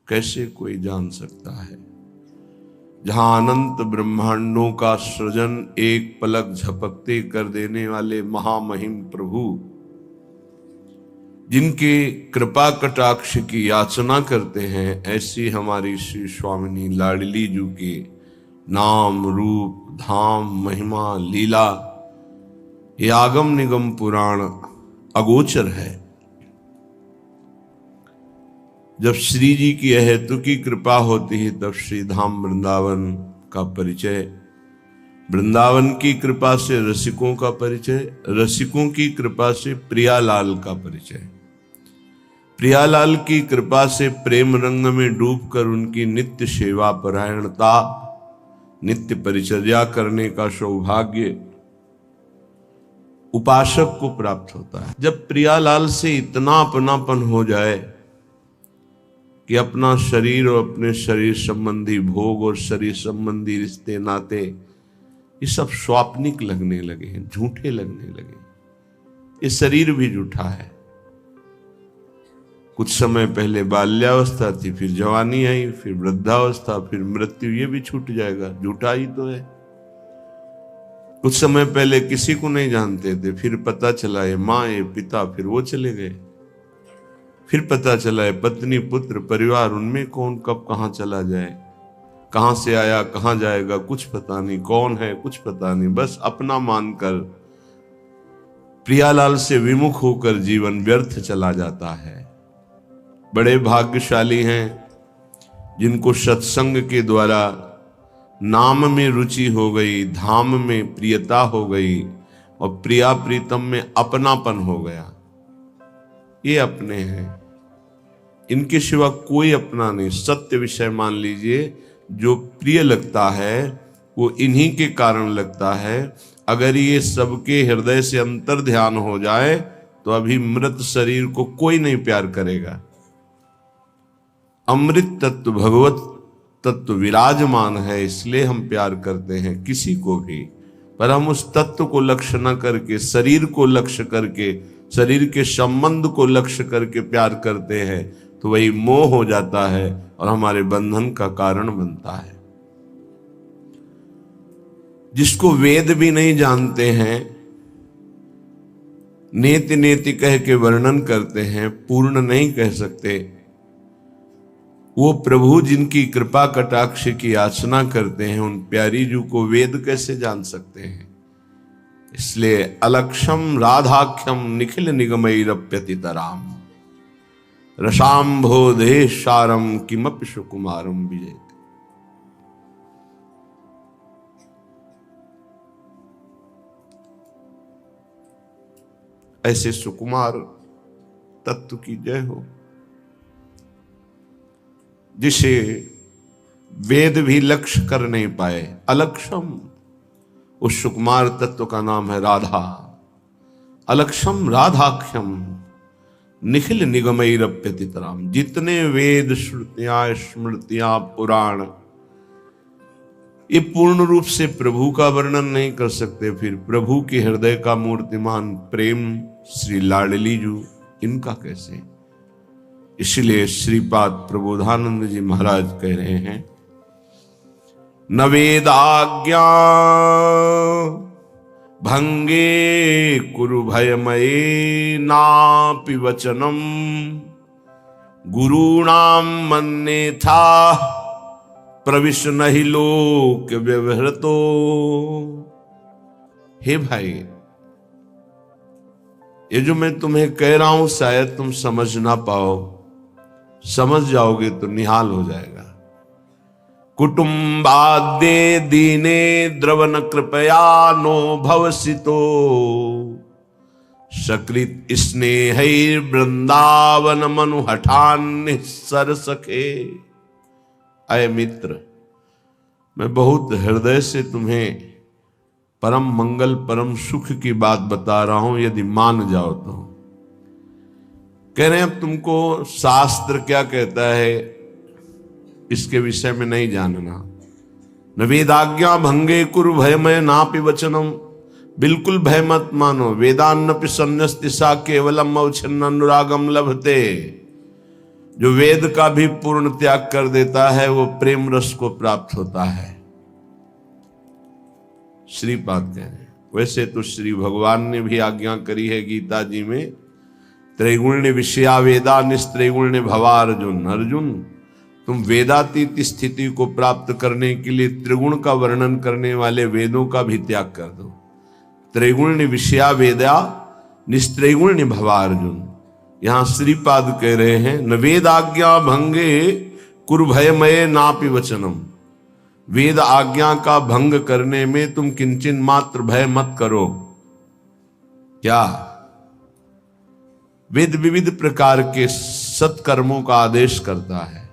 कैसे कोई जान सकता है। जहां अनंत ब्रह्मांडों का सृजन एक पलक झपकते कर देने वाले महामहिम प्रभु, जिनके कृपा कटाक्ष की याचना करते हैं, ऐसी हमारी श्री स्वामिनी लाडली जू के नाम रूप धाम महिमा लीला ये आगम निगम पुराण अगोचर है। जब श्री जी की अहेतु की कृपा होती है तब श्री धाम वृंदावन का परिचय, वृंदावन की कृपा से रसिकों का परिचय, रसिकों की कृपा से प्रियालाल का परिचय, प्रियालाल की कृपा से प्रेम रंग में डूबकर उनकी नित्य सेवा परायणता, नित्य परिचर्या करने का सौभाग्य उपासक को प्राप्त होता है। जब प्रियालाल से इतना अपनापन हो जाए कि अपना शरीर और अपने शरीर संबंधी भोग और शरीर संबंधी रिश्ते नाते ये सब स्वाप्निक लगने लगे हैं, झूठे लगने लगे। ये शरीर भी झूठा है। कुछ समय पहले बाल्यावस्था थी, फिर जवानी आई, फिर वृद्धावस्था, फिर मृत्यु, ये भी छूट जाएगा, झूठा ही तो है। कुछ समय पहले किसी को नहीं जानते थे, फिर पता चला ये माँ ये पिता, फिर वो चले गए। फिर पता चला है पत्नी पुत्र परिवार, उनमें कौन कब कहां चला जाए, कहां से आया कहां जाएगा कुछ पता नहीं, कौन है कुछ पता नहीं, बस अपना मानकर प्रियालाल से विमुख होकर जीवन व्यर्थ चला जाता है। बड़े भाग्यशाली हैं जिनको सत्संग के द्वारा नाम में रुचि हो गई, धाम में प्रियता हो गई और प्रिया प्रीतम में अपनापन हो गया। ये अपने हैं, इनके सिवा कोई अपना नहीं। सत्य विषय मान लीजिए, जो प्रिय लगता है वो इन्हीं के कारण लगता है। अगर ये सबके हृदय से अंतर ध्यान हो जाए तो अभी मृत शरीर को कोई नहीं प्यार करेगा। अमृत तत्व भगवत तत्व विराजमान है, इसलिए हम प्यार करते हैं किसी को भी। पर हम उस तत्व को लक्ष्य न करके, शरीर को लक्ष्य करके, शरीर के संबंध को लक्ष्य करके प्यार करते हैं तो वही मोह हो जाता है और हमारे बंधन का कारण बनता है। जिसको वेद भी नहीं जानते हैं, नेति नेति कह के वर्णन करते हैं, पूर्ण नहीं कह सकते, वो प्रभु जिनकी कृपा कटाक्ष की याचना करते हैं, उन प्यारी जू को वेद कैसे जान सकते हैं। इसलिए अलक्षम राधाख्यम निखिल निगमैरप्यतितराम रसाम्भोदेशारम किमपि सुकुमारम विजयते। ऐसे सुकुमार तत्व की जय हो जिसे वेद भी लक्ष्य कर नहीं पाए। अलक्षम, उस सुकुमार तत्व का नाम है राधा। अलक्षम राधाख्यम निखिल निगमैरप्यतितराम। जितने वेद श्रुतियां स्मृतियां पुराण ये पूर्ण रूप से प्रभु का वर्णन नहीं कर सकते, फिर प्रभु के हृदय का मूर्तिमान प्रेम श्री लाडली जू, इनका कैसे। इसलिए श्रीपाद प्रबोधानंद जी महाराज कह रहे हैं, न वेदाज्ञा भंगे कुरु भयमये नापि वचनम गुरूणाम मन्येथा प्रविश नहि लोक व्यवहृतो। हे भाई, ये जो मैं तुम्हें कह रहा हूं शायद तुम समझ ना पाओ, समझ जाओगे तो निहाल हो जाएगा। कुटुंबाद्ये दीने द्रवन कृपया नो भवसितो सकृत स्नेहैर् वृंदावन मनु हठान सर सखे। अय मित्र, मैं बहुत हृदय से तुम्हें परम मंगल परम सुख की बात बता रहा हूं, यदि मान जाओ तो। कह रहे हैं अब तुमको शास्त्र क्या कहता है इसके विषय में नहीं जानना। न वेदाज्ञा भंगे कुरु भयमय नापि वचनम। बिल्कुल भय मत मानो। वेदान्नपि सन्न्यस्ति सा केवलम अवच्छिन्न अनुरागम लभते। जो वेद का भी पूर्ण त्याग कर देता है वो प्रेम रस को प्राप्त होता है। श्रीपाद कह रहे हैं। वैसे तो श्री भगवान ने भी आज्ञा करी है गीता जी में, त्रैगुण्य विषया वेदा निस्त्रैगुण्य भवा अर्जुन। अर्जुन, तुम वेदातीत स्थिति को प्राप्त करने के लिए त्रिगुण का वर्णन करने वाले वेदों का भी त्याग कर दो। त्रैगुण्य विषया वेदा निस्त्रैगुण्य भवा अर्जुन। यहां श्रीपाद कह रहे हैं, न वेद आज्ञा भंगे कुरु भयमय नापि वचनम। वेद आज्ञा का भंग करने में तुम किंचन मात्र भय मत करो। क्या? वेद विविध प्रकार के सत्कर्मों का आदेश करता है।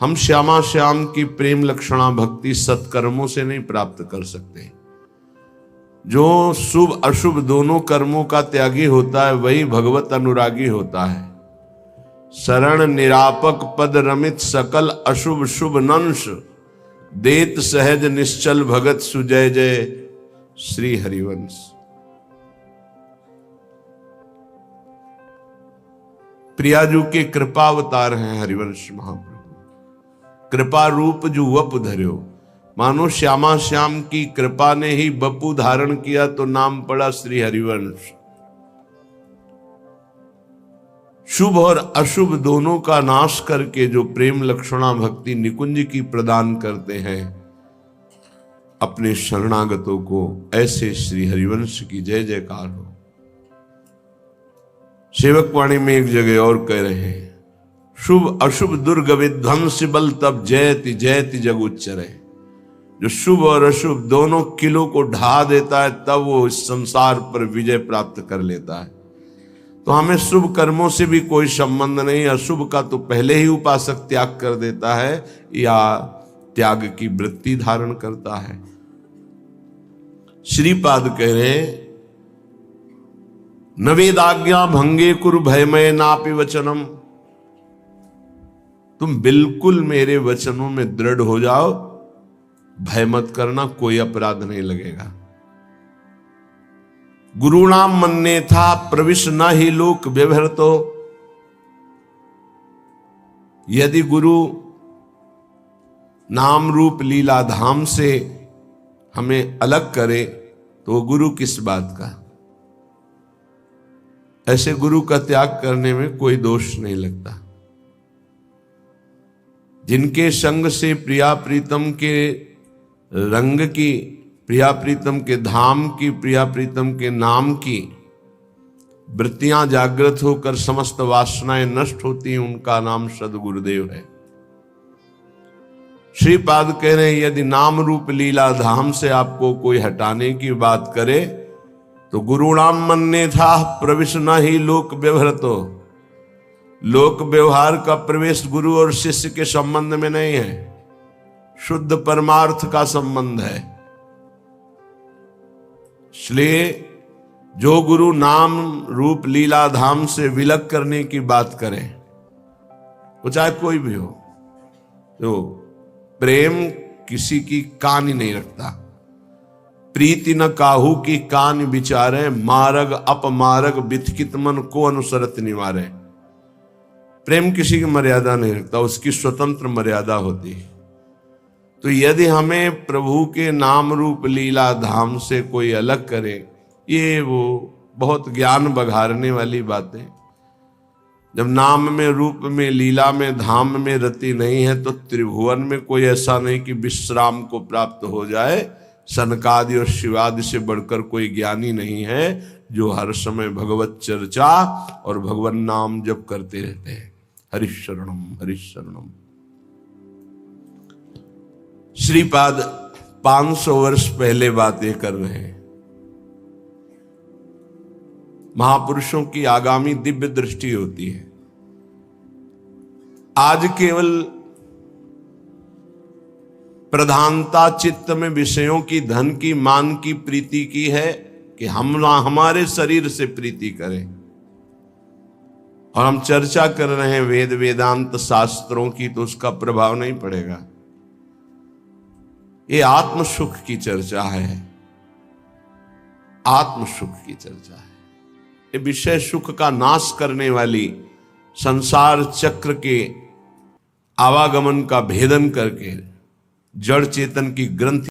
हम श्यामा श्याम की प्रेम लक्षणा भक्ति सत्कर्मों से नहीं प्राप्त कर सकते। जो शुभ अशुभ दोनों कर्मों का त्यागी होता है वही भगवत अनुरागी होता है। शरण निरापक पद रमित सकल अशुभ शुभ नंश, देत सहज निश्चल भगत सुजय जय श्री हरिवंश। प्रियाजू के कृपावतार हैं हरिवंश महाप्रभु। कृपा रूप जो वप धर्यो, मानो श्यामा श्याम की कृपा ने ही बपू धारण किया तो नाम पड़ा श्री हरिवंश। शुभ और अशुभ दोनों का नाश करके जो प्रेम लक्षणा भक्ति निकुंज की प्रदान करते हैं अपने शरणागतों को, ऐसे श्री हरिवंश की जय जयकार हो। सेवक वाणी में एक जगह और कह रहे हैं, शुभ अशुभ दुर्ग विध्वंस बल तब जयति जयति जग उच्चरे। जो शुभ और अशुभ दोनों किलों को ढा देता है तब वो इस संसार पर विजय प्राप्त कर लेता है। तो हमें शुभ कर्मों से भी कोई संबंध नहीं। अशुभ का तो पहले ही उपासक त्याग कर देता है या त्याग की वृत्ति धारण करता है। श्रीपाद कह रहे, न वेदाज्ञा भंगे कुरु भयमय नापि वचनम। तुम बिल्कुल मेरे वचनों में दृढ़ हो जाओ, भय मत करना, कोई अपराध नहीं लगेगा। गुरुणाम मन्ने था प्रविश न ही लोक व्यवहृतो। यदि गुरु नाम रूप लीला धाम से हमें अलग करे तो गुरु किस बात का? ऐसे गुरु का त्याग करने में कोई दोष नहीं लगता। जिनके संग से प्रिया प्रीतम के रंग की, प्रिया प्रीतम के धाम की, प्रिया प्रीतम के नाम की वृत्तियां जागृत होकर समस्त वासनाएं नष्ट होती हैं, उनका नाम सद्गुरुदेव है। श्रीपाद कह रहे हैं, यदि नाम रूप लीला धाम से आपको कोई हटाने की बात करे तो गुरुणाम मन्ने था प्रविश न ही लोक व्यवहृतो। लोक व्यवहार का प्रवेश गुरु और शिष्य के संबंध में नहीं है, शुद्ध परमार्थ का संबंध है। इसलिए जो गुरु नाम रूप लीला धाम से विलग करने की बात करे, वो चाहे कोई भी हो, तो प्रेम किसी की कान ही नहीं रखता। प्रीति न काहू की कान विचारे, मारग अपमारग बिथकित मन को अनुसरत निवारे। प्रेम किसी की मर्यादा नहीं रखता, उसकी स्वतंत्र मर्यादा होती है। तो यदि हमें प्रभु के नाम रूप लीला धाम से कोई अलग करे, ये वो बहुत ज्ञान बघारने वाली बातें। जब नाम में रूप में लीला में धाम में रति नहीं है तो त्रिभुवन में कोई ऐसा नहीं कि विश्राम को प्राप्त हो जाए। सनकादि और शिवादि से बढ़कर कोई ज्ञानी नहीं है जो हर समय भगवत चर्चा और भगवान नाम जप करते रहते हैं। हरिशरणम हरिशरणम। श्रीपाद 500 वर्ष पहले बातें कर रहे हैं। महापुरुषों की आगामी दिव्य दृष्टि होती है। आज केवल प्रधानता चित्त में विषयों की, धन की, मान की प्रीति की है कि हम हमारे शरीर से प्रीति करें। और हम चर्चा कर रहे हैं वेद वेदांत शास्त्रों की, तो उसका प्रभाव नहीं पड़ेगा। ये आत्म सुख की चर्चा है, आत्म सुख की चर्चा है। ये विषय सुख का नाश करने वाली संसार चक्र के आवागमन का भेदन करके जड़ चेतन की ग्रंथि